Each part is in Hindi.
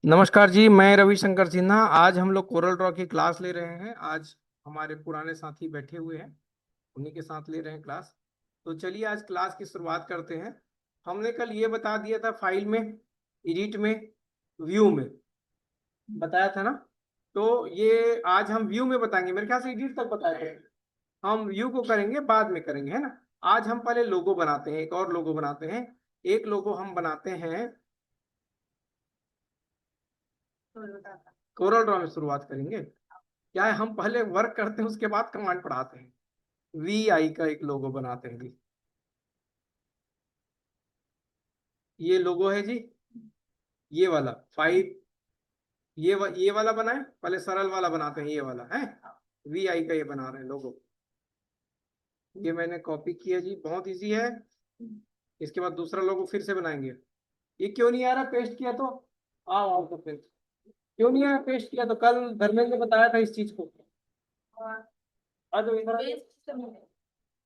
नमस्कार जी, मैं रविशंकर सिन्हा। आज हम लोग कोरल ड्रॉ की क्लास ले रहे हैं। आज हमारे पुराने साथी बैठे हुए हैं, उन्हीं के साथ ले रहे हैं क्लास। तो चलिए आज क्लास की शुरुआत करते हैं। हमने कल ये बता दिया था, फाइल में, एडिट में, व्यू में बताया था ना। तो ये आज हम व्यू में बताएंगे। मेरे ख्याल से एडिट तक बताया थे, हम व्यू को करेंगे बाद में करेंगे, है ना। आज हम पहले लोगो बनाते हैं, एक और लोगो बनाते हैं। एक लोगो हम बनाते हैं, कोरल ड्रॉ में शुरुआत करेंगे। क्या है, हम पहले वर्क करते हैं उसके बाद कमांड पढ़ाते हैं। वी आई का एक लोगो बनाते हैं जी। ये लोगो है जी, ये वाला फाइव। ये वाला बनाए, पहले सरल वाला बनाते हैं, ये वाला है। वी आई का ये बना रहे हैं लोगो। ये मैंने कॉपी किया जी, बहुत इजी है। इसके बाद दूसरा लोगो फिर से बनाएंगे। ये क्यों नहीं आ रहा, पेस्ट किया तो आओ आओ, तो फिर क्यों नहीं आया, पेस्ट किया तो। कल धर्मेंद्र ने बताया था इस चीज को। आ जाओ इधर,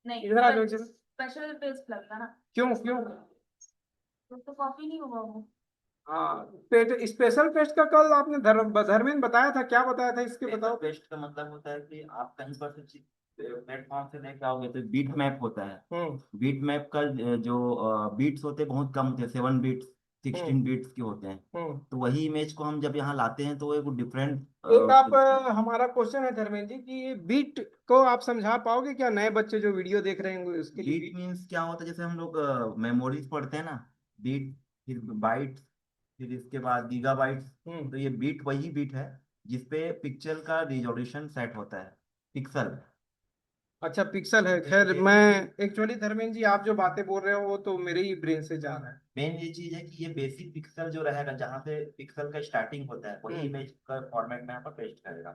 नहीं, इधर आ जाओ इधर। स्पेशल पेस्ट लगता ना। क्यों क्यों? तो कॉपी नहीं होगा वो। हाँ, स्पेशल पेस्ट का कल आपने धर्मेंद्र बताया था, क्या बताया था इसके, बताओ। बेस्ट का मतलब होता है कि आप कहीं पर से प्लेटफॉर्म से लेके आओगे तो बीट मैप होता है। हम्म। बीट मैप का जो बीट्स होते हैं बहुत कम होते हैं, 7 बीट्स, हम्म। 16 बीट्स के होते हैं। हम्म। तो वही इमेज को हम जब यहाँ लाते हैं तो वो एक डिफरेंट। एक आप हमारा क्वेश्चन है धर्मेंद्र जी कि बीट को आप समझा पाओगे क्या, नए बच्चे जो वीडियो देख रहे हैं उसके लिए बीट मीन्स क्या होता है, जैसे हम लोग मेमोरीज पढ़ते हैं ना। बीट, फिर बाइट्स, फिर इसके बाद गीगाबाइट्स। हम्म। तो ये बीट वही बीट है जिसपे पिक्चर का रिजोल्यूशन सेट होता है, पिक्सल। अच्छा, पिक्सल है। खैर, मैं एक्चुअली धर्मेंद्र जी आप जो बातें बोल रहे हो वो तो मेरे ही ब्रेन से जा रहा है। मेन ये चीज है कि ये बेसिक पिक्सल जो रहेगा, जहाँ से पिक्सल का स्टार्टिंग होता है, वही हम्म। इमेज का फॉर्मेट में यहाँ पर पेस्ट करेगा।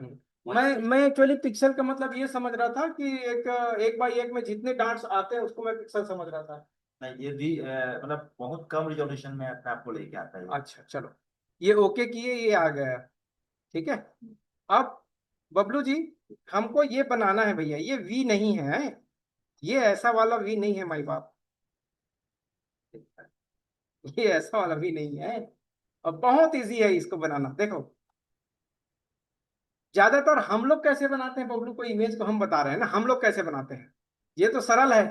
मैं एक्चुअली पिक्सल का मतलब ये समझ रहा था कि एक एक बाई एक में जितने डांट्स आते हैं उसको मैं पिक्सल समझ रहा था। नहीं, ये भी मतलब बहुत कम रिजोल्यूशन में अपने आपको लेके आता है ये। अच्छा चलो, ये ओके किए, ये आ गया। ठीक है। अब बबलू जी, हमको ये बनाना है भैया, ये वी नहीं है। ये ऐसा वाला वी नहीं है माई बाप। ये ऐसा वाला वी नहीं है। और बहुत इजी है इसको बनाना, देखो। ज्यादातर हम लोग कैसे बनाते हैं बबलू को, इमेज को हम बता रहे हैं ना, हम लोग कैसे बनाते हैं। ये तो सरल है।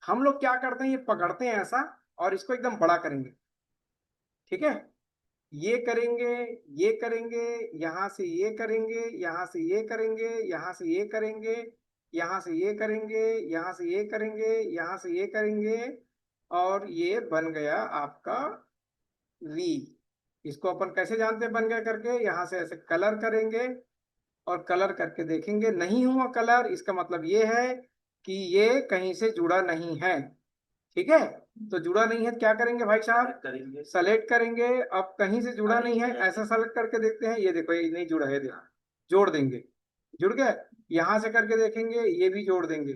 हम लोग क्या करते हैं, ये पकड़ते हैं ऐसा और इसको एकदम बड़ा करेंगे। ठीक है। ये करेंगे, ये करेंगे, यहां से ये करेंगे, यहां से ये करेंगे, यहां से ये करेंगे, यहां से ये करेंगे, यहां से ये करेंगे, यहां से ये करेंगे। और ये बन गया आपका वी। इसको अपन कैसे जानते हैं बन गया करके, यहां से ऐसे कलर करेंगे और कलर करके देखेंगे, नहीं हुआ कलर, इसका मतलब ये है कि ये कहीं से जुड़ा नहीं है। ठीक है। तो जुड़ा नहीं है तो क्या करेंगे भाई साहब, करेंगे। सेलेक्ट करेंगे। अब कहीं से जुड़ा नहीं है, ऐसा सेलेक्ट करके देखते हैं, ये देखो ये नहीं जुड़ा है, देखो जोड़ देंगे। जुड़ गया। यहां से करके देखेंगे, ये भी जोड़ देंगे।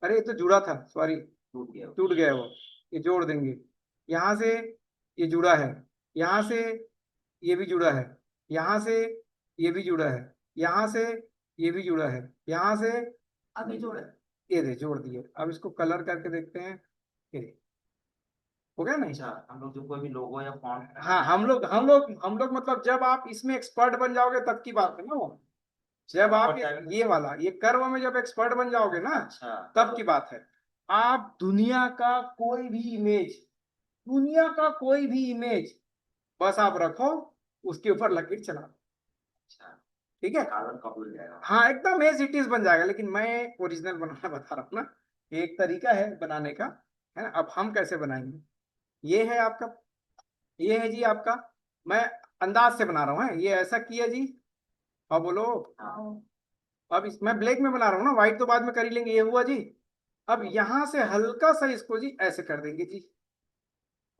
अरे ये तो जुड़ा था, सॉरी, टूट गया। टूट गया वो। ये जोड़ देंगे। यहां से ये जुड़ा है, यहां से ये भी जुड़ा है, यहां से ये भी जुड़ा है, यहां से ये भी जुड़ा है, यहां से अभी जोड़ा। ये दे जोड़ दिए। अब इसको कलर करके देखते हैं, ये हो गया नहीं। अच्छा, हम लोग जो कोई भी लोगो या फॉन्ट। हाँ, हम लोग मतलब जब आप इसमें एक्सपर्ट बन जाओगे तब की बात है ना वो। जब आप ये वाला ये कर्व में जब एक्सपर्ट बन जाओगे ना, अच्छा। तब की बात है। आप दुनिया का कोई भी इमेज, दुनिया का कोई भी इमेज बस आप रखो, उसके ऊपर लकीर चला दो। अच्छा, ठीक है। कार्बन कॉपी हो जाएगा। हाँ, एकदम एज इट इज बन जाएगा, लेकिन मैं ओरिजिनल बनाना बता रहा हूँ ना। एक तरीका है बनाने का, है ना। अब हम कैसे बनाएंगे, ये है आपका, ये है जी आपका। मैं अंदाज से बना रहा हूँ, है ये ऐसा किया जी। अब बोलो। अब मैं ब्लैक में बना रहा हूँ ना, व्हाइट तो बाद में कर ही लेंगे, ये हुआ जी। अब यहां से हल्का सा इसको जी ऐसे कर देंगे जी।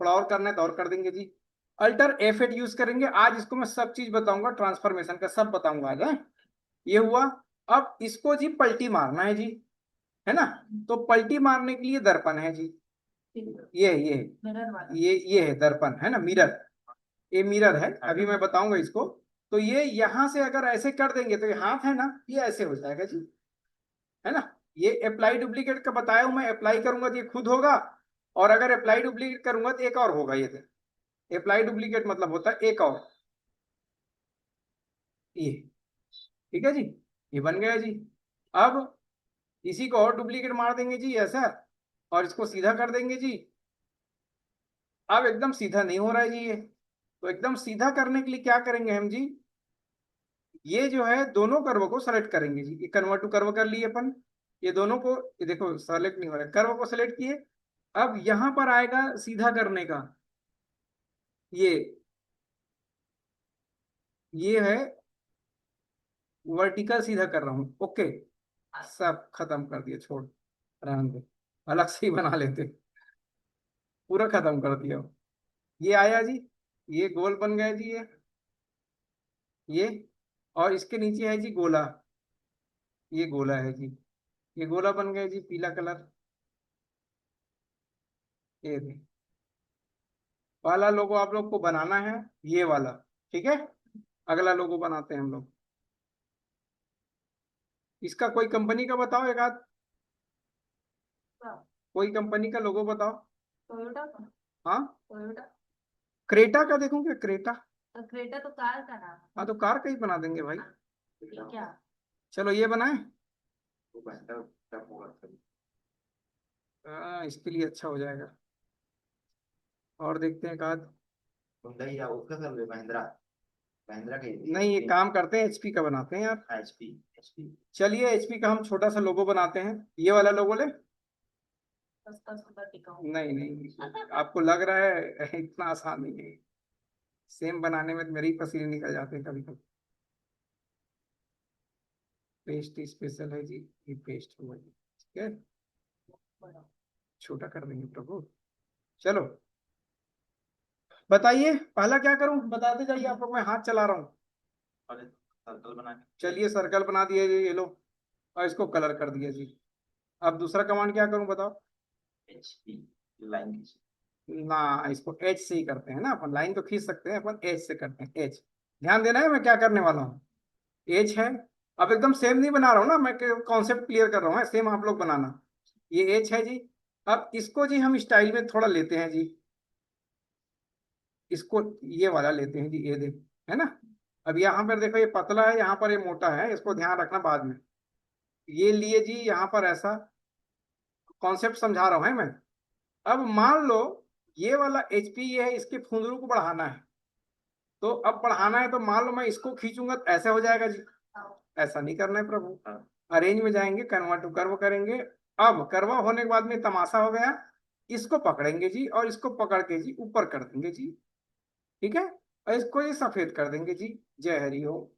थोड़ा और करना है तो और कर देंगे जी। अल्टर F8 यूज करेंगे। आज इसको मैं सब चीज बताऊंगा, ट्रांसफॉर्मेशन का सब बताऊंगा आज, है। ये हुआ। अब इसको जी पलटी मारना है जी, है ना। तो पलटी मारने के लिए दर्पण है जी। ये मिरर वाला। ये है दर्पण, है ना, मिरर। ये मिरर है, अभी मैं बताऊंगा इसको। तो ये यहां से अगर ऐसे कर देंगे तो ये हाथ है ना, ये ऐसे हो जाएगा जी, है ना। ये अप्लाई डुप्लीकेट का बताया हूं मैं, अप्लाई करूंगा तो ये खुद होगा। और अगर अप्लाई डुप्लीकेट करूंगा तो एक और होगा, ये अप्लाई डुप्लीकेट मतलब होता है एक और, ये, ठीक है जी, ये बन गया जी। अब इसी को और डुप्लीकेट मार देंगे जी ऐसा, और इसको सीधा कर देंगे जी। अब एकदम सीधा नहीं हो रहा है जी ये, तो एकदम सीधा करने के लिए क्या करेंगे हम जी, ये जो है दोनों कर्व को सेलेक्ट करेंगे जी, ये कन्वर्ट टू कर्व कर लिए अपन, ये दोनों को, ये देखो सेलेक्ट नहीं हो रहा है, कर्व को सेलेक्ट किए। अब यहां पर आएगा सीधा करने का, ये है वर्टिकल सीधा कर रहा हूं, ओके, सब खत्म कर दिया, छोड़, रहने दे, अलग से ही बना लेते, पूरा खत्म कर दिया। ये आया जी, ये गोल बन गया जी, ये, और इसके नीचे है जी गोला, ये गोला है जी, ये गोला बन गया जी, पीला कलर, ये भी वाला लोगो आप लोग को बनाना है, ये वाला, ठीक है। अगला लोगो बनाते हैं हम लोग, इसका कोई कंपनी का बताओ एक आध, कोई कंपनी का लोगो बताओ। टोयोटा का। हाँ, टोयोटा। क्रेटा का देखूं क्या, क्रेटा, तो क्रेटा तो कार का नाम है। हाँ तो कार का ही बना देंगे भाई, ये क्या। चलो ये बनाए, वो महिंद्रा का होगा सभी। इसके लिए अच्छा हो जाएगा। और देखते हैं एक आध, हुंडई या उसका कर लो, महिंद्रा, महिंद्रा का नहीं ये काम करते हैं एचपी का बनाते हैं यार। HP, HP. चलिए एचपी का हम छोटा सा लोगो बनाते हैं, ये वाला लोगो ले, सस्ता सुंदर टिकाऊ। नहीं नहीं आपको लग रहा है इतना आसान नहीं है, सेम बनाने में मेरे ही पसीने निकल जाते हैं कभी कभी। पेस्ट स्पेशल है जी, ये पेस्ट हुआ जी, ठीक है, छोटा कर देंगे प्रभु। चलो बताइए पहला क्या करूं, बताते जाइए आप लोग, मैं हाथ चला रहा हूँ। और सर्कल बना के चलिए सर्कल बना दिया जी, ये लो, और इसको कलर कर दिया जी। अब दूसरा कमांड क्या करूं बताओ। एचपी लाइन खींच। ना, इसको एच से ही करते हैं ना अपन, लाइन तो खींच सकते हैं अपन, एच से करते हैं, एच, ध्यान देना है मैं क्या करने वाला हूँ, एच है। अब एकदम सेम नहीं बना रहा हूँ ना मैं, कॉन्सेप्ट क्लियर कर रहा हूँ, सेम आप लोग बनाना। ये एच है जी। अब इसको जी हम स्टाइल में थोड़ा लेते हैं जी, इसको ये वाला लेते हैं जी, ये देख, है ना। अब यहाँ पर देखो ये पतला है, यहाँ पर ये मोटा है, इसको ध्यान रखना बाद में। ये लिए जी यहाँ पर ऐसा, कॉन्सेप्ट समझा रहा हूँ है मैं। अब मान लो ये वाला एचपी ये है, इसके फुंदरू को बढ़ाना है, तो अब बढ़ाना है तो मान लो मैं इसको खींचूंगा तो ऐसा हो जाएगा जी, ऐसा नहीं करना है प्रभु। अरेंज में जाएंगे, कन्वर्ट टू कर्व करेंगे। अब कर्व होने के बाद में तमाशा हो गया, इसको पकड़ेंगे जी, और इसको पकड़ के जी ऊपर कर देंगे जी, ठीक है, और इसको ये सफेद कर देंगे जी, जय हरि हो,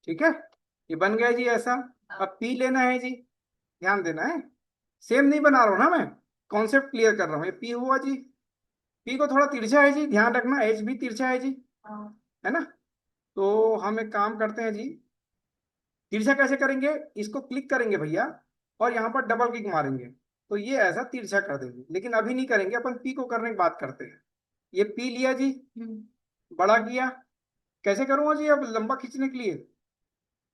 ठीक है, ये बन गया जी ऐसा। अब पी लेना है जी, ध्यान देना है, सेम नहीं बना रहा हूं ना मैं, कॉन्सेप्ट क्लियर कर रहा हूँ। ये पी हुआ जी, पी को थोड़ा तिरछा है जी, ध्यान रखना, एच भी तिरछा है जी, है ना। तो हम एक काम करते हैं जी, तिरछा कैसे करेंगे, इसको क्लिक करेंगे भैया, और यहाँ पर डबल क्लिक मारेंगे, तो ये ऐसा तिरछा कर देंगे, लेकिन अभी नहीं करेंगे अपन, पी को करने की बात करते हैं। ये पी लिया जी, बड़ा किया, कैसे करूंगा जी अब लंबा खींचने के लिए,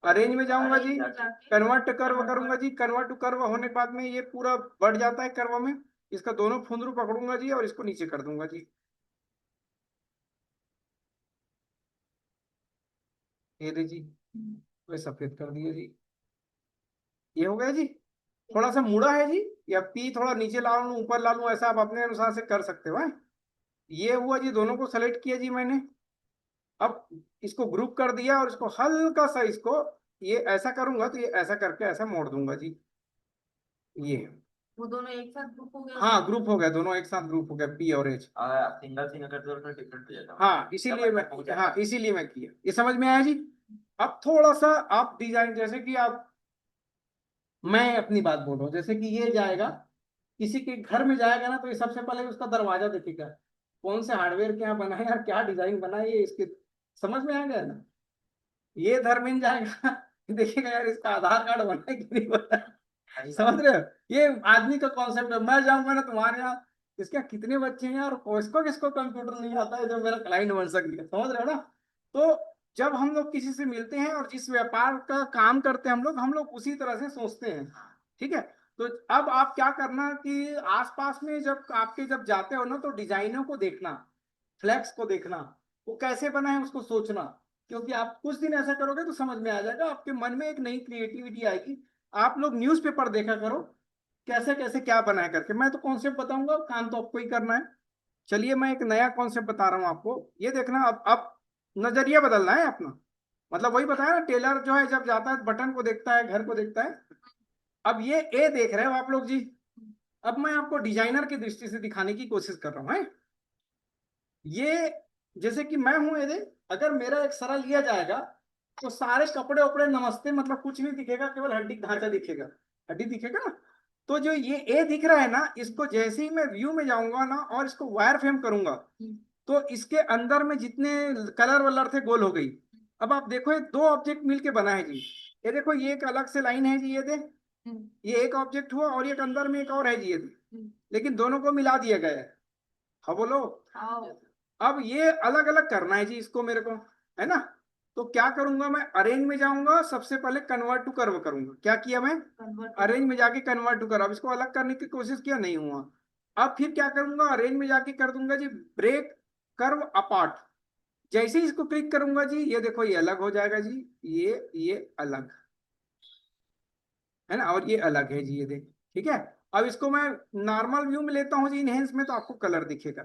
अरेंज में जाऊंगा जी, कन्वर्ट कर्व करूंगा जी, कन्वर्ट टू कर्व होने के बाद में ये पूरा बढ़ जाता है कर्व में, इसका दोनों फुंदरू पकड़ूंगा जी, और इसको नीचे कर दूंगा जी, ये दे जी, वे सफेद कर दिए जी, ये हो गया जी। थोड़ा सा मुड़ा है जी, या पी थोड़ा नीचे ला लूं ऊपर ला लूं, ऐसा आप अपने अनुसार से कर सकते हो, है? ये हुआ जी, दोनों को सेलेक्ट किया जी मैंने। अब इसको ग्रुप कर दिया, और इसको हल्का सा, इसको ये ऐसा करूंगा तो ये ऐसा करके ऐसा मोड़ दूंगा जी, ये, वो दोनों एक साथ ग्रुप हो गया। हाँ ग्रुप हो गया, दोनों एक साथ ग्रुप हो गया, पी और एच। सिंगल सिंगल करते हो तो डिफरेंट हो जाता है। हाँ इसीलिए मैं, हाँ इसीलिए मैं किया, ये समझ में आया जी। अब थोड़ा सा आप डिजाइन, जैसे कि आप, मैं अपनी बात बोल रहा हूँ, जैसे कि ये जाएगा, किसी के घर में जाएगा ना, तो ये सबसे पहले उसका दरवाजा देखेगा, कौन से हार्डवेयर के यहाँ बना है यार, क्या डिजाइन बना है ये, इसके समझ में आ गया ना। ये धर्मेंद्र जाएगा देखिएगा यार इसका आधार कार्ड बना है कि नहीं बना है, समझ रहे हो, ये आदमी का कॉन्सेप्ट है। मैं जाऊंगा ना तुम्हारे यहाँ, इसके यहाँ कितने बच्चे हैं यार, किसको किसको कंप्यूटर नहीं आता है जो मेरा क्लाइंट बन सके, समझ रहे हो ना। तो जब हम लोग किसी से मिलते हैं और जिस व्यापार का काम करते हैं हम लोग उसी तरह से सोचते हैं, ठीक है। तो अब आप क्या करना कि आसपास में जब आपके जब जाते हो ना, तो डिजाइनों को देखना, फ्लैक्स को देखना, वो कैसे बना है उसको सोचना, क्योंकि आप कुछ दिन ऐसा करोगे तो समझ में आ जाएगा, आपके मन में एक नई क्रिएटिविटी आएगी। आप लोग न्यूज़पेपर देखा करो कैसे कैसे क्या बना है करके, मैं तो कॉन्सेप्ट बताऊंगा, काम तो आपको ही करना है। चलिए मैं एक नया कॉन्सेप्ट बता रहा हूँ आपको, ये देखना। अब नजरिया बदलना है अपना, मतलब वही बताया ना, टेलर जो है जब जाता है बटन को देखता है, घर को देखता है। अब ये ए देख रहे हो आप लोग जी, अब मैं आपको डिजाइनर की दृष्टि से दिखाने की कोशिश कर रहा हूँ है? ये जैसे कि मैं हूं, ये देख, अगर मेरा एक सरल लिया जाएगा तो सारे कपड़े उपड़े नमस्ते, मतलब कुछ नहीं दिखेगा, केवल हड्डी ढांचा दिखेगा, हड्डी दिखेगा ना। तो जो ये ए दिख रहा है ना, इसको जैसे ही मैं व्यू में जाऊंगा ना और इसको वायर फ्रेम करूंगा, तो इसके अंदर में जितने कलर वलर थे गोल हो गई। अब आप देखो ये दो ऑब्जेक्ट मिलके बना है जी, ये देखो ये एक अलग से लाइन है जी, ये दे, ये एक ऑब्जेक्ट हुआ और एक अंदर में एक और है जी, ये दे, लेकिन दोनों को मिला दिया गया है। हाँ बोलो। आओ। अब ये अलग अलग करना है जी इसको मेरे को, है ना। तो क्या करूंगा मैं, अरेंज में जाऊंगा, सबसे पहले कन्वर्ट टू कर्व करूंगा। क्या किया मैं, कन्वर्ट। अरेंज में जाके कन्वर्ट टू कर्व, अब इसको अलग करने की कोशिश किया, नहीं हुआ। अब फिर क्या करूंगा, अरेंज में जाके कर दूंगा जी ब्रेक कर्व अपार्ट। जैसे ही इसको क्लिक करूंगा जी, ये देखो ये अलग हो जाएगा जी, ये अलग है ना, और ये अलग है जी, ये देख, ठीक है। अब इसको मैं नॉर्मल व्यू में लेता हूँ जी, इनहेंस में, तो आपको कलर दिखेगा।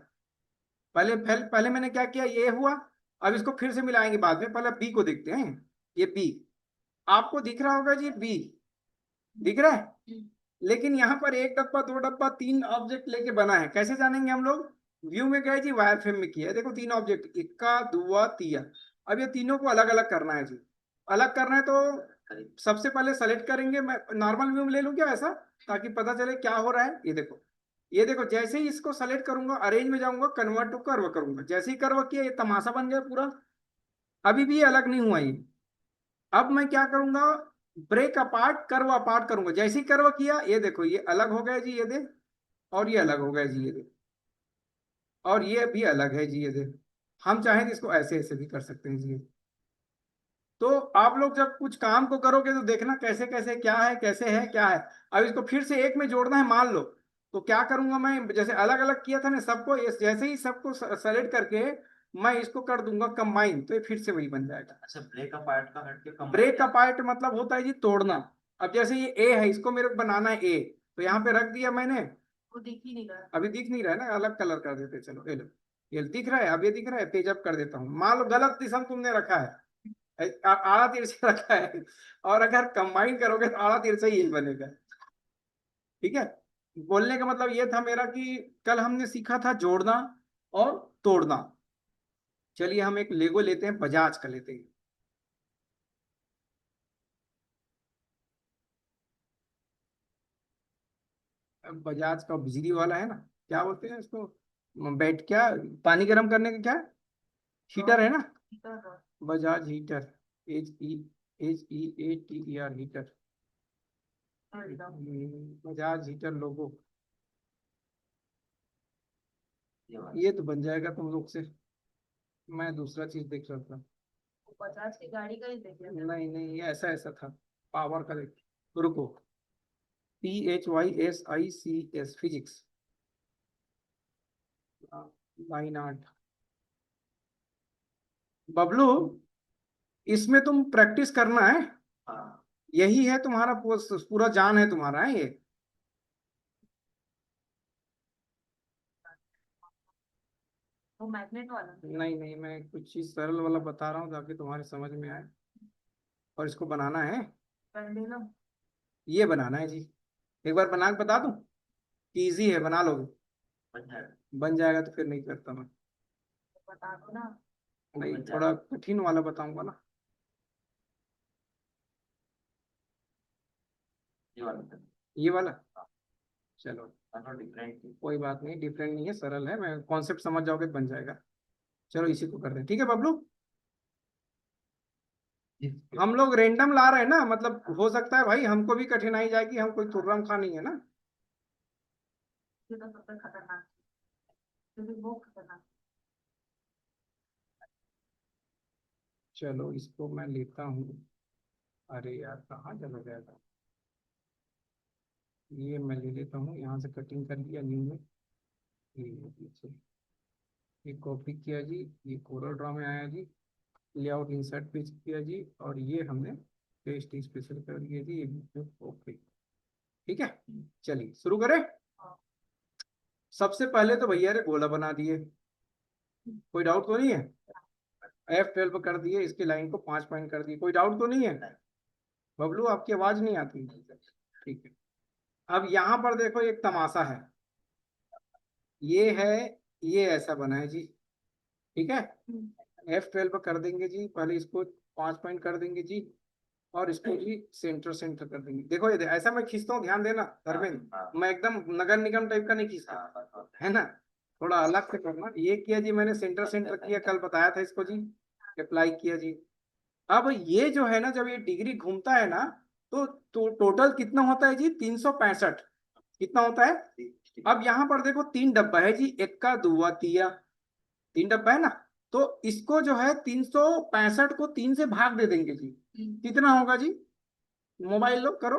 पहले मैंने क्या किया, ये हुआ। अब इसको फिर से मिलाएंगे बाद में, पहले बी को देखते हैं। ये बी आपको दिख रहा होगा जी, बी दिख रहा है, लेकिन यहाँ पर एक डब्बा, दो डब्बा, तीन ऑब्जेक्ट लेके बना है, कैसे जानेंगे हम लोग। व्यू में गए जी, वायर फ्रेम में किया है, देखो तीन ऑब्जेक्ट, इक्का दुआ तिया। अब ये तीनों को अलग अलग करना है जी, अलग करना है तो सबसे पहले सेलेक्ट करेंगे, मैं नॉर्मल व्यू में ले लूँ क्या ऐसा, ताकि पता चले क्या हो रहा है। ये देखो जैसे ही इसको सेलेक्ट करूंगा, अरेंज में जाऊंगा, कन्वर्ट टू कर्व करूंगा, जैसे ही कर्व किया ये तमाशा बन गया पूरा। अभी भी ये अलग नहीं हुआ ये। अब मैं क्या करूंगा, ब्रेक अपार्ट कर्व अपार्ट करूंगा, जैसे ही कर्व किया ये देखो ये अलग हो गया जी, ये देख, और ये अलग हो गया जी, ये देख, और ये भी अलग है जी, ये देख। हम चाहें तो इसको ऐसे ऐसे भी कर सकते हैं जी। तो आप लोग जब कुछ काम को करोगे तो देखना कैसे कैसे क्या है, कैसे है क्या है। अब इसको फिर से एक में जोड़ना है मान लो, तो क्या करूंगा मैं, जैसे अलग अलग किया था ना सबको, जैसे ही सबको सेलेक्ट करके मैं इसको कर दूंगा कंबाइन, तो ये फिर से वही बन जाएगा। अच्छा, ब्रेक का पार्ट का हट के कंबाइन। ब्रेक का पार्ट मतलब होता है जी तोड़ना। अब जैसे ये ए है, इसको मेरे को बनाना है ए, तो यहाँ पे रख दिया मैंने। वो दिख ही नहीं रहा। अभी दिख नहीं रहा है ना, अलग कलर कर देते, चलो ये लो, ये दिख रहा है, अब ये दिख रहा है, पेज अप कर देता हूँ। मान लो गलत दिशा में तुमने रखा है, आड़ा तिरछा रखा है, और अगर कंबाइन करोगे तो आड़ा तिरछा ही बनेगा। ठीक है, बोलने का मतलब ये था मेरा कि कल हमने सीखा था जोड़ना और तोड़ना। चलिए हम एक लेगो लेते हैं, बजाज का लेते हैं। अब बजाज का बिजली वाला है ना, क्या बोलते हैं इसको, बैठ क्या, पानी गर्म करने का क्या, हीटर है ना, heater. Bajaj heater, HEATER heater. Bajaj heater logo, ये वाला। ये तो बन जाएगा तुम लोग से, मैं दूसरा चीज देख रहा था। बजाज की गाड़ी का ही देख रहे थे। नहीं नहीं, ये ऐसा ऐसा था, पावर का देख, रुको, PHYSICS फिजिक्स, लाइन 8। बबलू, इसमें तुम प्रैक्टिस करना है, हाँ। यही है तुम्हारा पूरा जान है तुम्हारा है ये। वो मैग्नेट वाला। नहीं नहीं, मैं कुछ चीज सरल वाला बता रहा हूँ ताकि तुम्हारे समझ में आए, और इसको बनाना है, पेंडुलम। ये बनाना है जी। एक बार बना के बता दूं कि इजी है, बना लोगे। बन जाएगा। बन जाएगा तो फिर नहीं करता मैं। बता दो ना। नहीं, बन जाएगा। थोड़ा कठिन वाला बताऊंगा ना। ये वाला था। ये वाला, चलो थोड़ा डिफरेंट। कोई बात नहीं, डिफरेंट नहीं है, सरल है, मैं कॉन्सेप्ट समझ जाओगे तो बन जाएगा। चलो इसी को कर रहे हैं, ठीक है बबलू। हम लोग रेंडम ला रहे हैं ना, मतलब हो सकता है भाई हमको भी कठिनाई जाएगी, हम कोई तुर्रम खा नहीं है ना। ये तो सबसे खतरनाक, क्योंकि वो खतरनाक। चलो इसको मैं लेता हूँ, अरे यार कहाँ चला गया था, ये मैं ले लेता हूँ, यहाँ से कटिंग कर लिया न्यू में, ये पीछे, ये कॉपी किया जी, ये कोरल ड्रॉ में आया जी, लेआउट इंसर्ट पेज किया जी, और ये हमने पेस्ट स्पेशल कर दिया जी, ये ओके। ठीक है, चलिए शुरू करें। सबसे पहले तो भैया ने गोला बना दिए, कोई डाउट तो नहीं है। F12 कर दिए, इसकी लाइन को 5 पॉइंट कर दिए, कोई डाउट तो नहीं है। बबलू आपकी आवाज नहीं आती। ठीक है, अब यहाँ पर देखो एक तमाशा है, ये है, ये ऐसा बना है जी। ठीक है, F12 कर देंगे जी, पहले इसको 5 पॉइंट कर देंगे जी, और इसको जी सेंटर सेंटर कर देंगे। देखो ये ऐसा मैं खींचता हूँ, ध्यान देना धर्मेंद्र, मैं एकदम नगर निगम टाइप का नहीं खींचता, है ना, थोड़ा अलग से करना। ये किया जी मैंने, सेंटर सेंटर किया, कल बताया था इसको जी, अप्लाई किया जी। अब ये जो है ना, जब ये डिग्री घूमता है ना, तो टोटल कितना होता है जी, 365। कितना होता है। अब यहाँ पर देखो 3 डब्बा है जी, एक का दुआ तिया, 3 डब्बा है ना, तो इसको जो है 365 को 3 से भाग दे देंगे जी। कितना होगा जी, मोबाइल लो करो,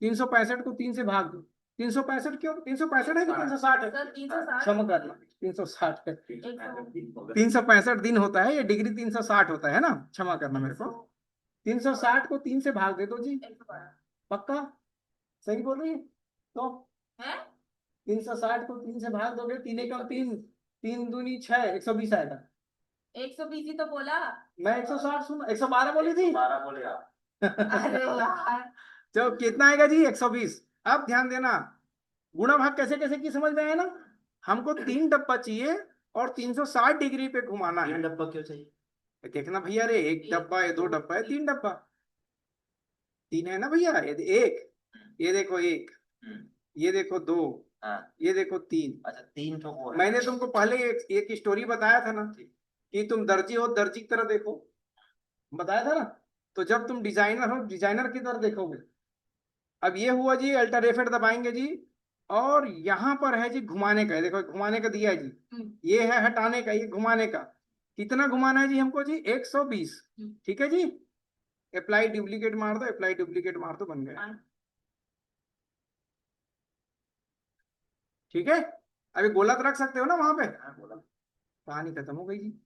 365 को 3 से भाग दो। 365 क्यों, 365 है कि 360 है, सर 360 क्षमा करना, 360 है। 100 365 दिन होता है, ये डिग्री 360 होता है ना, क्षमा करना मेरे को। 360 को 3 से भाग दे दो जी, 112 पक्का सही बोल रही है तो। है। 360 को 3 से भाग दोगे, 3 एकम 3, 3 दूनी 6, 120 आएगा। 120 ही तो बोला। मैं 160 सुन, 112 बोली थी। 12 बोले आप। अरे यार, तो कितना आएगा जी, 120। अब ध्यान देना, गुणा भाग कैसे कैसे की समझ में आया ना। हमको 3 डब्बा चाहिए और 360 डिग्री पे घुमाना है। 3 डब्बा क्यों चाहिए। देखना भैया रे, एक डब्बा है, 2 डब्बा है, 3 डब्बा, 3 है ना भैया, ये एक, ये देखो एक, हम्म, ये देखो 2, हाँ ये देखो 3। अच्छा 3 तो वो है। मैंने तुमको पहले एक स्टोरी बताया था ना, कि तुम दर्जी हो, दर्जी की तरह देखो, बताया था ना। तो जब तुम डिजाइनर हो, डिजाइनर की तरह देखोगे। अब ये हुआ जी, अल्टरनेट दबाएंगे जी, और यहाँ पर है जी घुमाने का, देखो घुमाने का दिया है जी, ये है हटाने का, ये घुमाने का। कितना घुमाना है जी हमको जी, 120। ठीक है जी, अप्लाई डुप्लीकेट मार दो, अप्लाई डुप्लीकेट मार दो, बन गया। ठीक है, अभी गोला तो रख सकते हो ना वहां पे। हाँ, बोला। कहानी खत्म हो गई जी।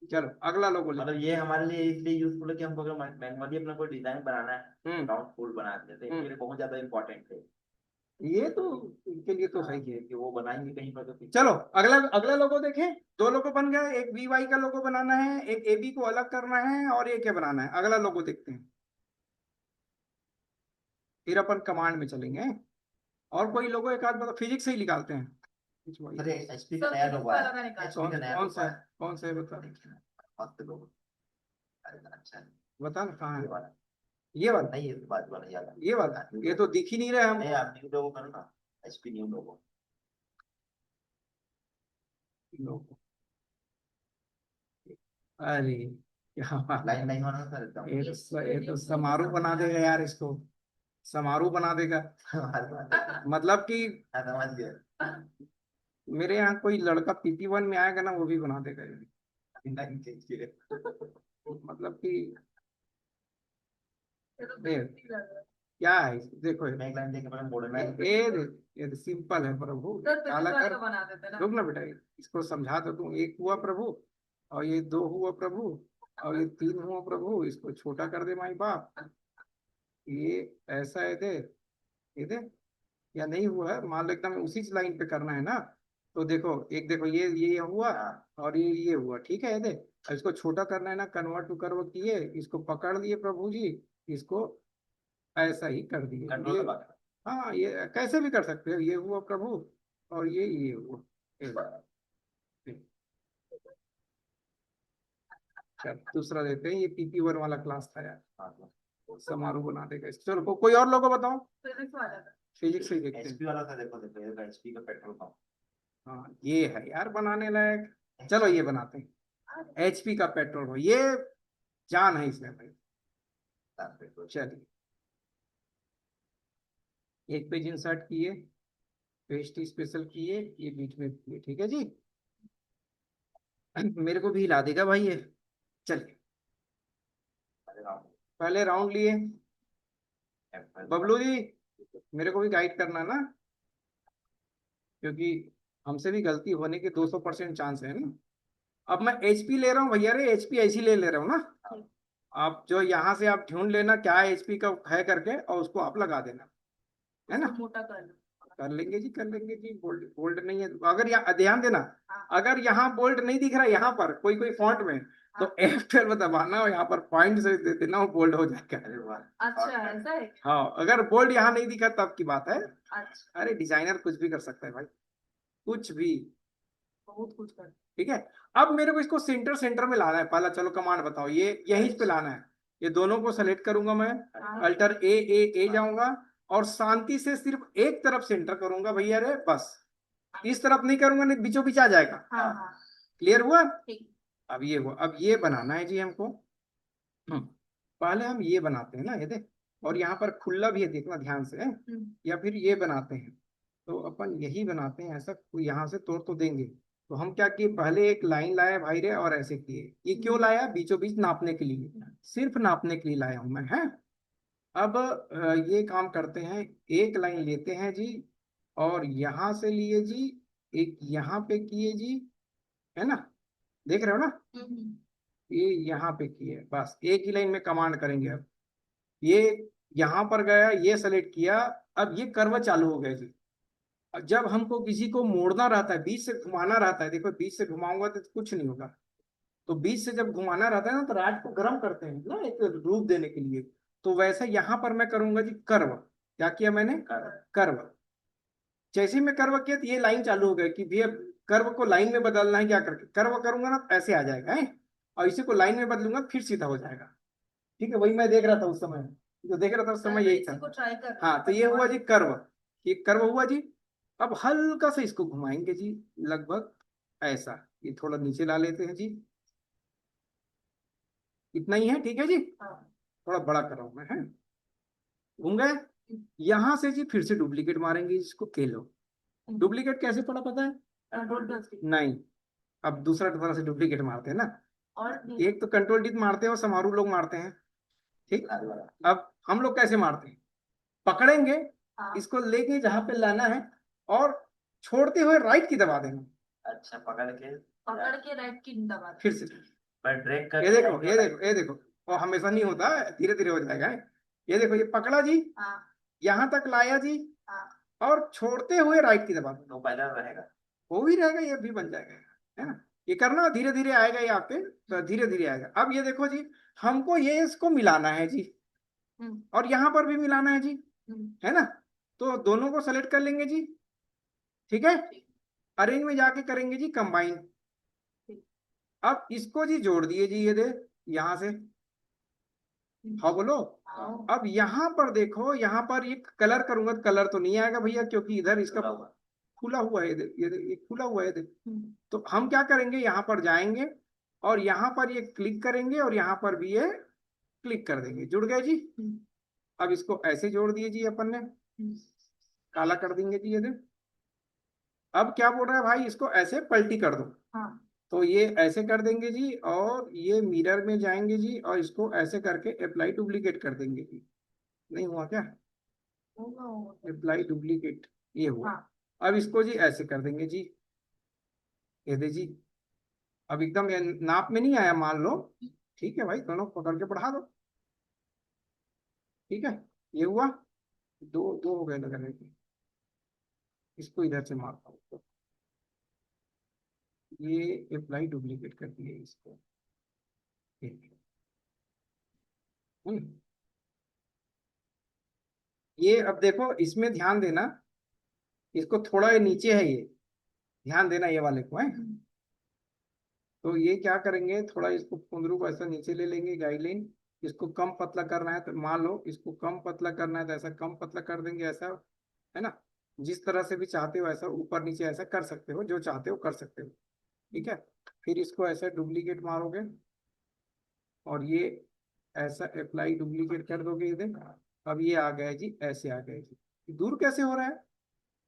चलो अगला लोगो ले। मतलब ये हमारे लिए इसलिए यूजफुल है कि हमको अगर मैनुअली अपना कोई डिजाइन बनाना है, हम्म राउंड फुल बना देते हैं, इसके लिए बहुत ज्यादा इंपॉर्टेंट है ये तो, इनके लिए तो सही है। कि वो बनाएंगे कहीं पर तो चलो अगला अगला लोगो देखें। 2 लोगो बन गए, एक वी वाई का लोगो बनाना है, एक ए बी को अलग करना है, और ये क्या बनाना है। अगला लोगो देखते हैं, फिर अपन कमांड में चलेंगे। और कोई लोगो एक आध बता, फिजिक्स से ही निकालते हैं। अरे एचपी का सब नया फिजिक्स लोगो वाला आया। का निकाल। एचपी का नया कौन लोगो सा है, आया। कौन सा है बता, देखिए ना, मस्त लोगो। अरे अच्छा है। बता ना कहाँ ये है। वाला ये वाला, नहीं, ये बाजू वाला ये वाला। ये वाला, ये तो दिख ही नहीं रहा है नहीं, हमको। आप न्यू लोगो करो ना, एचपी न्यू लोगो। लोगो, अरे क्या बात है। लाइन लाइन वाला सर एकदम। ये तो समारोह बना देगा यार, इसको समारोह बना देगा। मतलब कि हाँ, समझ गया। मेरे यहाँ कोई लड़का PP1 में आएगा ना, वो भी बना देगा ये। लाइन चेंज किए। मतलब कि ये तो ये बेइज्जती लग रहा है। क्या है, देखो मैं एक लाइन देखे मैंने बोला नहीं। ये सिंपल है प्रभु, सर काला फिजिक्स वाला कर। का बना देते ना। रुक ना बेटा, इसको समझा तो दूं। एक हुआ प्रभु, और ये 2 हुआ प्रभु, और ये 3 हुआ प्रभु, इसको छोटा कर दे माई बाप। ये ऐसा है दे, ये दे, या नहीं हुआ है, मान लो एकदम उसी लाइन पे करना है ना। तो देखो एक, देखो ये हुआ, और ये हुआ, ठीक है, ये दे। अब इसको छोटा करना है ना, कन्वर्ट टू कर्व किए, इसको पकड़ लिए प्रभु जी, इसको ऐसा ही कर दिए ये। कंट्रोल दबा के। हाँ, ये कैसे भी कर सकते हो, ये हुआ प्रभु, और ये हुआ, ये हुआ। चल दूसरा देते हैं, ये PP1 वाला क्लास था यार, हाँ, हाँ। समारोह बना देगा इसको। चलो कोई और लोगो बताओ, फिजिक्स वाला का। फिजिक्स से ही देखते हैं। एचपी वाला था, देखो देखो ये एचपी का पेट्रोल पंप। हाँ ये है यार बनाने लायक। चलो ये बनाते हैं, HP का पेट्रोल हो, ये जान है इसमें भाई। चलिए, एक पेज इंसर्ट किए, पेस्ट स्पेशल किए, ये बीच में किए, ठीक है जी। मेरे को भी हिला देगा भाई ये। चलिए, पहले राउंड लिए। बबलू जी, मेरे को भी गाइड करना ना, क्योंकि हमसे भी गलती होने के 200% चांस है ना। अब मैं एचपी ले रहा हूँ भैया रे, एचपी ऐसी ले रहा हूँ ना। आप जो यहाँ से आप ढूंढ लेना क्या एचपी का है करके, और उसको आप लगा देना, है उसको ना। मोटा कर लो। कर लेंगे जी, कर लेंगे जी। बोल्ड बोल्ड नहीं है अगर, यहाँ ध्यान देना, हाँ अगर यहाँ बोल्ड नहीं दिख रहा यहाँ पर कोई कोई फॉन्ट में, तो हाँ। F12 दबाना और यहाँ पर पॉइंट से दे देना, वो बोल्ड हो जाएगा। अरे वाह। अच्छा ऐसा है। हाँ, अगर बोल्ड यहाँ नहीं दिखा तब की बात है। अच्छा अरे डिजाइनर कुछ भी कर सकता है भाई, कुछ भी। बहुत कुछ कर। ठीक है। अब मेरे को इसको सेंटर सेंटर में लाना है पहला। चलो कमांड बताओ, ये यहीं पे लाना है। ये दोनों को सेलेक्ट करूंगा मैं, हाँ अल्टर ए जाऊंगा, और शांति से सिर्फ एक तरफ सेंटर करूंगा भैया रे, बस। इस तरफ नहीं करूंगा, नहीं बीचों बीच आ जाएगा। हाँ हाँ क्लियर हुआ। ठीक। अब ये हुआ, अब ये बनाना है जी हमको। हम्म, पहले हम ये बनाते हैं ना, ये देख। और यहाँ पर खुला भी है, देखना ध्यान से। या फिर ये बनाते हैं, तो अपन यही बनाते हैं ऐसा। कोई यहाँ से तोड़ तो देंगे। तो हम क्या किए, पहले एक लाइन लाया भाई रे, और ऐसे किए। ये क्यों लाया, बीचों बीच नापने के लिए, सिर्फ नापने के लिए लाया हूं मैं, है। अब ये काम करते हैं, एक लाइन लेते हैं जी, और यहाँ से लिए जी, एक यहाँ पे किए जी, है ना। देख रहे हो ना, हम्म। ये यहाँ पे किए, बस एक ही लाइन में कमांड करेंगे। अब ये यहाँ पर गया, ये सेलेक्ट किया। अब ये कर्व चालू हो गया जी। अब जब हमको किसी को मोड़ना रहता है, बीच से घुमाना रहता है, देखो बीच से घुमाऊंगा तो कुछ नहीं होगा। तो बीच से जब घुमाना रहता है ना, तो राड को गर्म करते हैं ना, एक रूप देने के लिए। तो वैसे यहाँ पर मैं करूंगा जी कर्व। क्या किया मैंने, कर्व। जैसे ही मैं कर्व किया, तो ये लाइन चालू हो गई कि भैया कर्व को लाइन में बदलना है, क्या करके कर्व करूंगा ना, तो ऐसे आ जाएगा है। और इसी को लाइन में बदलूंगा फिर सीधा हो जाएगा। ठीक है, वही मैं देख रहा था उस समय, जो देख रहा था उस समय यही इसी को था। ट्राई कर। हाँ, तो ये हुआ जी कर्व, ये कर्व हुआ जी। अब हल्का सा इसको घुमाएंगे जी, लगभग ऐसा। ये थोड़ा नीचे ला लेते हैं जी, इतना ही है, ठीक है जी। हाँ थोड़ा बड़ा कर रहा हूं मैं, है। घूम गए। यहां से जी फिर से डुप्लीकेट मारेंगे इसको, के लो। डुप्लीकेट कैसे पड़ा पता है, कंट्रोल प्लस। नहीं। अब दूसरा तरह से डुप्लीकेट मारते हैं ना। और एक तो कंट्रोल डिट मारते हैं और समारू लोग मारते हैं, ठीक। अब हम लोग कैसे मारते हैं, पकड़ेंगे, हाँ इसको लेके जहां पे लाना है, और छोड़ते हुए राइट की दबा देंगे। अच्छा, पकड़ के पकड़ के राइट की दबा दो। फिर से पर ड्रैग कर ये देखो, ये देखो, ये देखो, वो हमेशा नहीं होता, धीरे धीरे हो जाएगा। ये देखो, ये पकड़ा जी, हाँ यहाँ तक लाया जी, हाँ और छोड़ते हुए राइट की दबा दो। तो पैदल रहेगा। वो भी रहेगा, ये भी बन जाएगा, है ना। ये करना, धीरे धीरे आएगा ये आपके, तो धीरे धीरे आएगा। अब ये देखो जी, हमको ये इसको मिलाना है जी, हम्म और यहाँ पर भी मिलाना है जी, हम्म। है ना। तो दोनों को सेलेक्ट कर लेंगे जी, ठीक है। अरेंज में जाके करेंगे जी कंबाइन। अब इसको जी जोड़ दिए जी, ये दे यहाँ से। हाँ बोलो। हाँ अब यहाँ पर देखो, यहाँ पर ये कलर करूंगा तो कलर तो नहीं आएगा भैया, क्योंकि इधर इसका खुला हुआ है, ये खुला हुआ है। तो हम क्या करेंगे, यहाँ पर जाएंगे, और यहाँ पर ये क्लिक करेंगे, और यहाँ पर भी ये क्लिक कर देंगे, जुड़ गए जी। अब इसको ऐसे जोड़ दिए जी अपन ने, काला कर देंगे जी, ये दे। अब क्या बोल रहा है भाई, इसको ऐसे पलटी कर दो। हाँ तो ये ऐसे कर देंगे जी, और ये मिरर में जाएंगे जी, और इसको ऐसे करके अप्लाई डुप्लीकेट कर देंगे जी। नहीं हुआ क्या, होगा। अप्लाई डुप्लीकेट, ये हुआ। हाँ अब इसको जी ऐसे कर देंगे जी, ये दे जी। अब एकदम ये नाप में नहीं आया मान लो, ठीक है भाई, दोनों पकड़ के बढ़ा दो, ठीक है। ये हुआ, दो दो हो गए लग रहे हैं। इसको इधर से मारता हूँ, तो ये अप्लाई डुप्लीकेट कर दिए इसको, ठीक है। ये अब देखो, इसमें ध्यान देना, इसको थोड़ा ये नीचे है, ये ध्यान देना ये वाले को है। तो ये क्या करेंगे, थोड़ा इसको कुंदरू को ऐसा नीचे ले लेंगे, गाइडलाइन। इसको कम पतला करना है तो मान लो, इसको कम पतला करना है तो ऐसा कम पतला कर देंगे, ऐसा, है ना। जिस तरह से भी चाहते हो ऐसा ऊपर नीचे ऐसा कर सकते हो, जो चाहते हो कर सकते हो, ठीक है। फिर इसको ऐसा डुप्लीकेट मारोगे, और ये ऐसा अप्लाई डुप्लीकेट कर दोगे इधर। अब ये आ गया जी, ऐसे आ गया जी। दूर कैसे हो रहा है,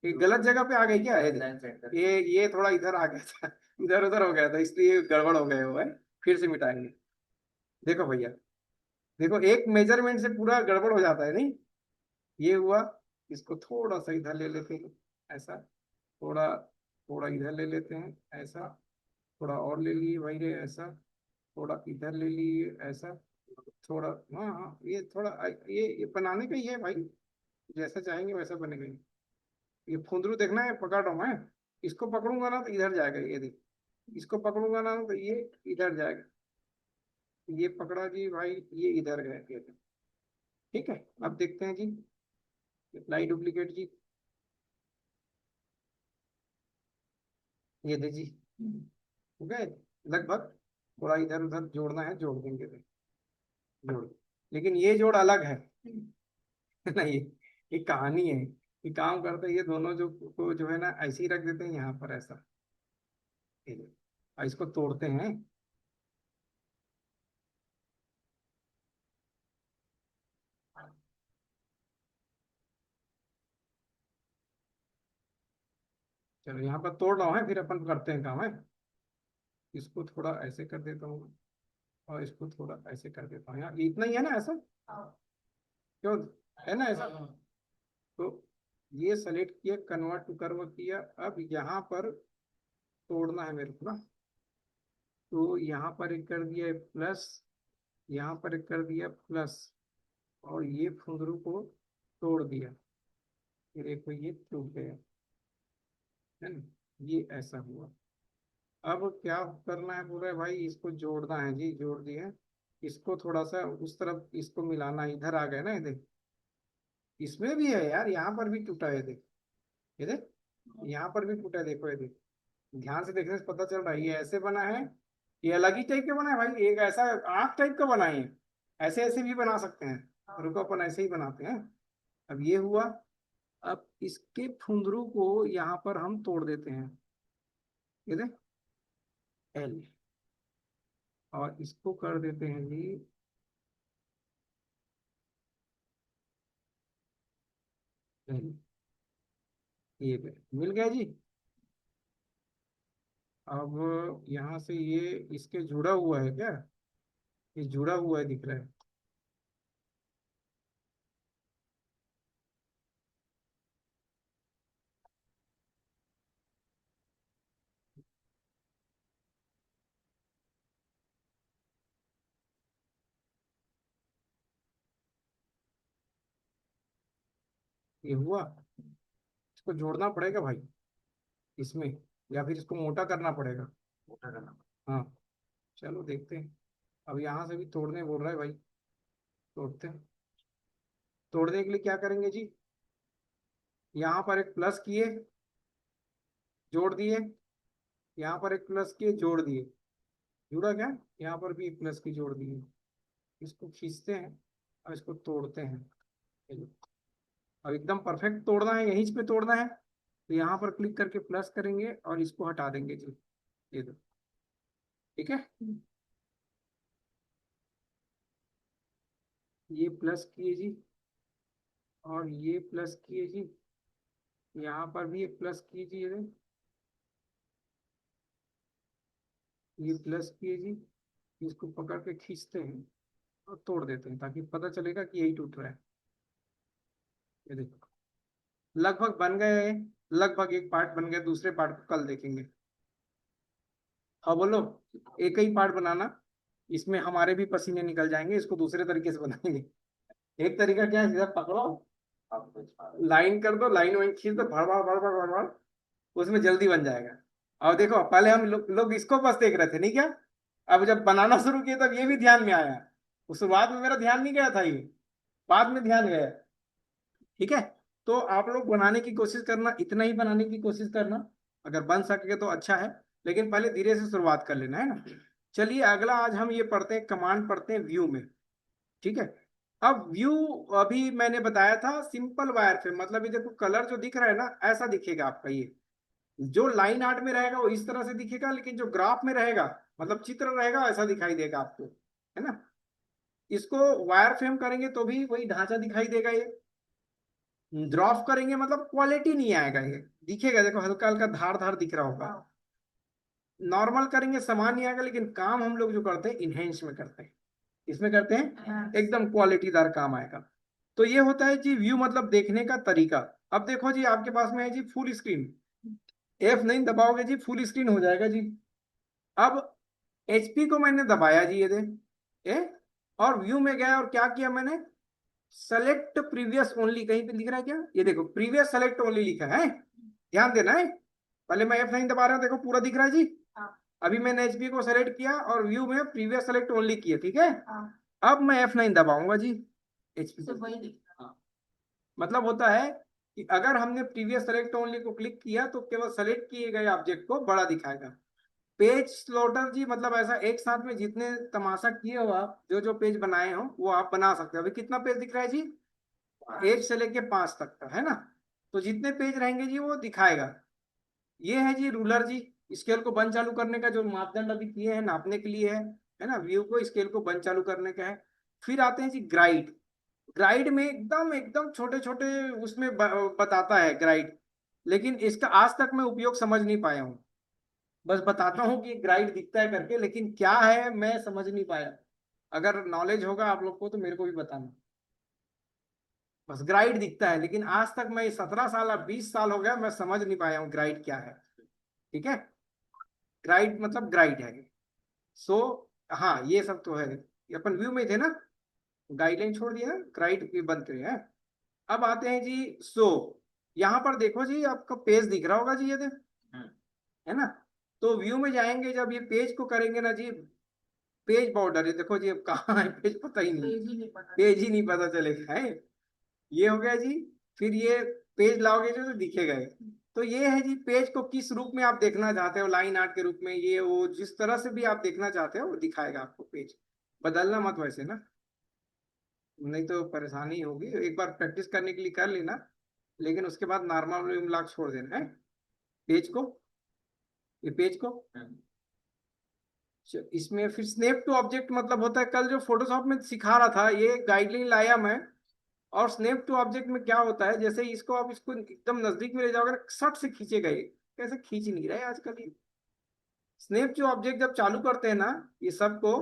ये गलत जगह पे आ गई क्या, ये थोड़ा इधर आ गया था, इधर उधर हो गया था, इसलिए गड़बड़ हो गए हो है। फिर से मिटाएंगे। देखो भैया, देखो एक मेजरमेंट से पूरा गड़बड़ हो जाता है, नहीं। ये हुआ, इसको थोड़ा सा इधर ले लेते हैं, ऐसा थोड़ा, थोड़ा इधर ले लेते हैं ऐसा, थोड़ा और ले लिए भाई रे ऐसा, थोड़ा इधर ले लिए ऐसा, थोड़ा, हाँ हाँ, ये थोड़ा ये बनाने का ही है भाई, जैसा चाहेंगे वैसा बनेगा ये फुंदरू देखना है, पकड़ रहा हूँ मैं, इसको पकड़ूंगा ना तो इधर जाएगा, ये देख, इसको पकड़ूंगा ना तो ये इधर जाएगा, ये पकड़ा जी भाई, ये इधर गया, ये देख। ठीक है, अब देखते हैं जी, अप्लाई डुप्लीकेट जी, ये दे जी, हो गए लगभग, थोड़ा इधर उधर जोड़ना है, जोड़ देंगे देख, जोड़, लेकिन ये जोड़ अलग है नहीं, ये कहानी है, ये काम करते हैं, ये दोनों जो को जो है ना ऐसे ही रख देते हैं यहाँ पर ऐसा, ये लो। और इसको तोड़ते हैं, चलो यहाँ पर तोड़ रहा हूँ है, फिर अपन करते हैं काम है, इसको थोड़ा ऐसे कर देता हूँ, और इसको थोड़ा ऐसे कर देता हूँ, यार इतना ही है ना ऐसा, क्यों, है ना ऐसा, तो ये सेलेक्ट किया, कन्वर्ट टू कर्व किया, अब यहाँ पर तोड़ना है मेरे को ना, तो यहाँ पर एक कर दिया प्लस, यहाँ पर एक कर दिया प्लस, और ये फुंदरू को तोड़ दिया, फिर एक को ये टूट गया, है ना, ये ऐसा हुआ। अब क्या करना है पूरा भाई, इसको जोड़ना है जी, जोड़ दिया, इसको थोड़ा सा उस तरफ इसको मिलाना, इधर आ गया ना, ये देख, इसमें भी है यार, यहाँ पर भी टूटा है, देख, ये देख, यहाँ पर भी टूटा है, देखो ये देख, ध्यान से देखने से पता चल रहा है, ये ऐसे बना है, ये अलग ही टाइप के बना है भाई, एक ऐसा आंख टाइप का बना है, ऐसे ऐसे भी बना सकते हैं, रुको अपन ऐसे ही बनाते हैं। अब ये हुआ, अब इसके फुंदरू को यहाँ पर हम तोड़ देते हैं, ये देख, एल, और इसको कर देते हैं जी एल, ये मिल गया जी। अब यहाँ से ये इसके जुड़ा हुआ है क्या, ये जुड़ा हुआ है दिख रहा है, ये हुआ, इसको जोड़ना पड़ेगा भाई इसमें, या फिर इसको मोटा करना पड़ेगा, मोटा करना। हाँ, चलो देखते हैं। अब यहाँ से भी तोड़ने बोल रहा है भाई, तोड़ते हैं, तोड़ने के लिए क्या करेंगे जी, यहाँ पर एक प्लस किए, जोड़ दिए, यहाँ पर एक प्लस किए, जोड़ दिए, जुड़ा क्या, यहाँ पर भी एक प्लस की जोड़ दिए, इसको खींचते हैं और इसको तोड़ते हैं, ये लो। अब एकदम परफेक्ट तोड़ना है, यहीं पे तोड़ना है, तो यहाँ पर क्लिक करके प्लस करेंगे और इसको हटा देंगे जी, ये दो, ठीक है, ये प्लस किए जी, और ये प्लस किए जी, यहाँ पर भी एक प्लस कीजिए, ये प्लस किए जी, इसको पकड़ के खींचते हैं और तोड़ देते हैं, ताकि पता चलेगा कि यही टूट रहा है, ये देखो, लगभग बन गए, लगभग एक पार्ट बन गया, दूसरे पार्ट को कल देखेंगे। हाँ बोलो, एक ही पार्ट बनाना, इसमें हमारे भी पसीने निकल जाएंगे, इसको दूसरे तरीके से बनाएंगे। एक तरीका क्या है, सीधा पकड़ो, लाइन कर दो, लाइन वाइन खींच दो, भड़ भड़ भड़ भड़ भड़ भड़, उसमें जल्दी बन जाएगा। और देखो पहले हम लोग इसको बस देख रहे थे नहीं क्या, अब जब बनाना शुरू किए तब ये भी ध्यान में आया, उस शुरुआत में मेरा ध्यान नहीं गया था, ये बाद में ध्यान गया, ठीक है। तो आप लोग बनाने की कोशिश करना, इतना ही बनाने की कोशिश करना, अगर बन सके तो अच्छा है, लेकिन पहले धीरे से शुरुआत कर लेना है ना। चलिए अगला आज हम ये पढ़ते हैं, कमांड पढ़ते हैं व्यू में, ठीक है। अब व्यू, अभी मैंने बताया था सिंपल वायर फ्रेम, मतलब ये देखो कलर जो दिख रहा है ना ऐसा दिखेगा आपका, ये जो लाइन आर्ट में रहेगा वो इस तरह से दिखेगा, लेकिन जो ग्राफ में रहेगा मतलब चित्र रहेगा ऐसा दिखाई देगा आपको, है ना। इसको वायर फ्रेम करेंगे तो भी वही ढांचा दिखाई देगा, ये ड्रॉप करेंगे मतलब क्वालिटी नहीं आएगा, ये दिखेगा देखो हल्का हल्का धार धार दिख रहा होगा, नॉर्मल करेंगे समान नहीं आएगा, लेकिन काम हम लोग जो करते हैं इनहेंस में करते हैं, इसमें करते हैं एकदम क्वालिटीदार काम आएगा। तो ये होता है जी व्यू, मतलब देखने का तरीका। अब देखो जी आपके पास में है जी फुल स्क्रीन, F9 दबाओगे जी फुल स्क्रीन हो जाएगा जी। अब HP को मैंने दबाया जी, ये दे ए, और व्यू में गया और क्या किया मैंने, सेलेक्ट प्रीवियस ओनली, कहीं पे दिख रहा है क्या, ये देखो प्रीवियस सेलेक्ट ओनली लिखा है, ध्यान देना है। पहले मैं F9 दबा रहा हूँ, देखो पूरा दिख रहा है जी। हाँ। अभी मैंने HP को सेलेक्ट किया और व्यू में प्रीवियस सेलेक्ट ओनली किया, ठीक है। हाँ। अब मैं F9 दबाऊंगा जी, HP तो को। वही दिखता हाँ। मतलब होता है कि अगर हमने प्रीवियस सेलेक्ट ओनली को क्लिक किया तो केवल सेलेक्ट किए गए ऑब्जेक्ट को बड़ा दिखाएगा। पेज स्लोटर जी, मतलब ऐसा एक साथ में जितने तमाशा किए हो आप, जो जो पेज बनाए हो वो आप बना सकते हो। अभी कितना पेज दिख रहा है जी, 1 से लेके 5 तक का है ना। तो जितने पेज रहेंगे जी वो दिखाएगा। ये है जी रूलर जी, स्केल को बंद चालू करने का जो मापदंड अभी किए हैं नापने के लिए है ना, व्यू को स्केल को बंद चालू करने का है। फिर आते हैं जी ग्राइड। ग्राइड में एकदम एकदम छोटे छोटे उसमें बताता है ग्राइड, लेकिन इसका आज तक मैं उपयोग समझ नहीं पाया हूँ। बस बताता हूँ कि ग्राइड दिखता है करके, लेकिन क्या है मैं समझ नहीं पाया। अगर नॉलेज होगा आप लोग को तो मेरे को भी बताना। बस ग्राइड दिखता है, लेकिन आज तक मैं 17 साल, अब 20 साल हो गया, मैं समझ नहीं पाया हूँ ग्राइड क्या है। ठीक है, ग्राइड मतलब ग्राइड है। सो हाँ ये सब तो है, ये अपन व्यू में थे ना, गाइडलाइन छोड़ दिया ना, ग्राइड भी बनते हैं। अब आते हैं जी सो, यहाँ पर देखो जी आपको पेज दिख रहा होगा जी, ये देख, है ना। तो व्यू में जाएंगे जब ये पेज को करेंगे ना जी, पेज बॉर्डर, ये देखो जी अब कहाँ है पेज, पता ही नहीं, पेज ही नहीं पता। पेज ही नहीं पता चलेगा है। ये हो गया जी। फिर ये पेज लाओगे जो तो दिखेगा ये। तो ये है जी, पेज को किस रूप में आप देखना चाहते हो, लाइन आर्ट के रूप में, ये वो जिस तरह से भी आप देखना चाहते हो वो दिखाएगा आपको पेज। बदलना मत वैसे ना, नहीं तो परेशानी होगी। एक बार प्रैक्टिस करने के लिए कर लेना, लेकिन उसके बाद नॉर्मल ब्लॉक छोड़ देना है पेज को, ये पेज को। इसमें फिर स्नैप टू ऑब्जेक्ट मतलब होता है, कल जो फोटोशॉप में सिखा रहा था ये गाइडलाइन लाया मैं। और स्नैप टू ऑब्जेक्ट में क्या होता है, जैसे इसको आप इसको एकदम नजदीक में ले जाओगे ना, सट से खींचेगा ये, कैसे खींच नहीं रहा है आजकल ये। स्नैप टू ऑब्जेक्ट जब चालू करते हैं ना ये सबको,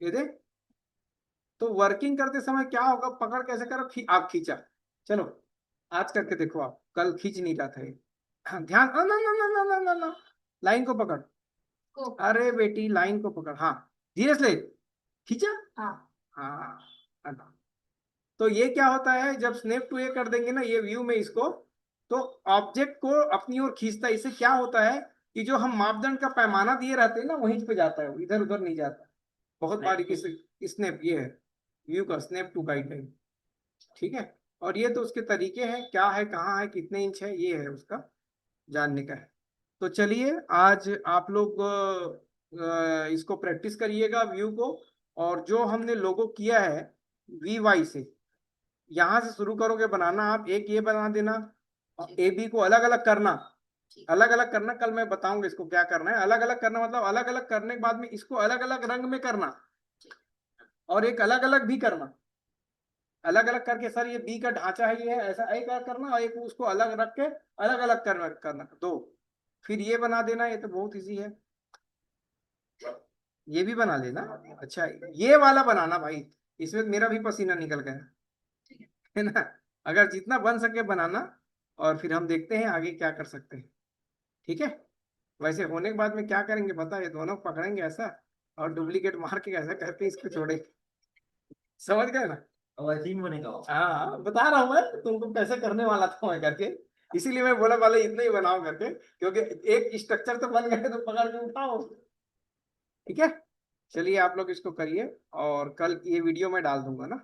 ये देख, तो वर्किंग करते समय क्या होगा, पकड़ कैसे करो, आप खींचा, चलो आज करके देखो आप, कल खींच नहीं रहा था ये। हाँ, ध्यान, ना ना ना ना ना ना ना, लाइन को पकड़, को। अरे बेटी लाइन को पकड़, हाँ धीरे से खींचा। हाँ। हाँ, तो ये क्या होता है जब स्नैप टू ये कर देंगे ना ये व्यू में इसको, तो ऑब्जेक्ट को अपनी ओर खींचता है। इससे क्या होता है कि जो हम मापदंड का पैमाना दिए रहते हैं ना वहीं पे जाता है, इधर उधर नहीं जाता। बहुत बारीकी से स्नैप, ये है व्यू का स्नैप टू गाइडलाइन। ठीक है, और ये तो उसके तरीके हैं, क्या है कहाँ है कितने इंच है, ये है उसका जानने का है। तो चलिए आज आप लोग इसको प्रैक्टिस करिएगा व्यू को। और जो हमने लोगो किया है VY से, यहाँ से शुरू करोगे बनाना, आप एक ये बना देना और AB को अलग अलग करना। अलग अलग करना, कल मैं बताऊंगा इसको क्या करना है। अलग अलग करना मतलब अलग अलग करने के बाद में इसको अलग अलग रंग में करना, और एक अलग अलग भी करना। अलग अलग करके सर ये B का ढांचा है, ये है ऐसा, एक अलग करना और एक उसको अलग रख के अलग अलग करना करना दो। फिर ये बना देना, ये तो बहुत इजी है, ये भी बना लेना। अच्छा ये वाला बनाना भाई, इसमें मेरा भी पसीना निकल गया है ना। अगर जितना बन सके बनाना, और फिर हम देखते हैं आगे क्या कर सकते हैं। ठीक है, वैसे होने के बाद में क्या करेंगे पता है, दोनों पकड़ेंगे ऐसा और डुप्लीकेट मार के ऐसा करके इसको छोड़ेंगे। समझ गए ना। वैसे ही बनेगा। हाँ बता रहा हूँ मैं तुमको कैसे करने वाला था मैं करके, इसीलिए मैं बोला वाले इतना ही बनाओ करके, क्योंकि एक स्ट्रक्चर तो बन गए तो पकड़ के उठाओ। ठीक है, चलिए आप लोग इसको करिए और कल ये वीडियो मैं डाल दूंगा ना।